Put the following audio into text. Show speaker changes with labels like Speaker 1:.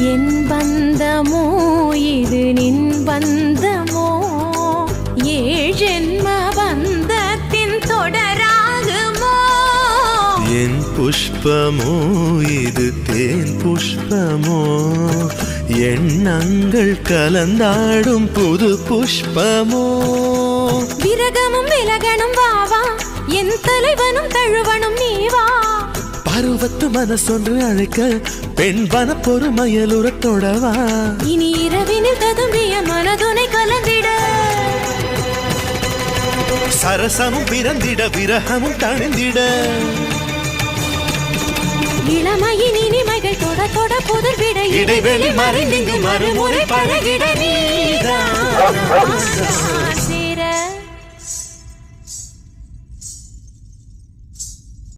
Speaker 1: என் பந்தமோ இது நின் பந்தமோ ஏழென்ம பந்தத்தின் தொடராகுமோ
Speaker 2: என் புஷ்பமோ இது தேன் புஷ்பமோ எண்ணங்கள் கலந்தாடும் புது புஷ்பமோ
Speaker 1: விரகமும் விலகணும் வாவா என் தலைவனும் தழுவனும் நீவா
Speaker 2: பருவத்து மனசொன்று அழைக்க பெண் வன பொறுமையலுற தொடவா
Speaker 1: இனி இரவினில் ததும்பிய மனதுனை கலந்திட
Speaker 2: சரசமும் பிறந்திட விரகமும் தணிந்திட
Speaker 1: இளமையின் இனிமைகள் தொட தொட புதர்விட
Speaker 2: இடைவெளி மறைந்திங்கு மறுமுறை பழகிட நீதான்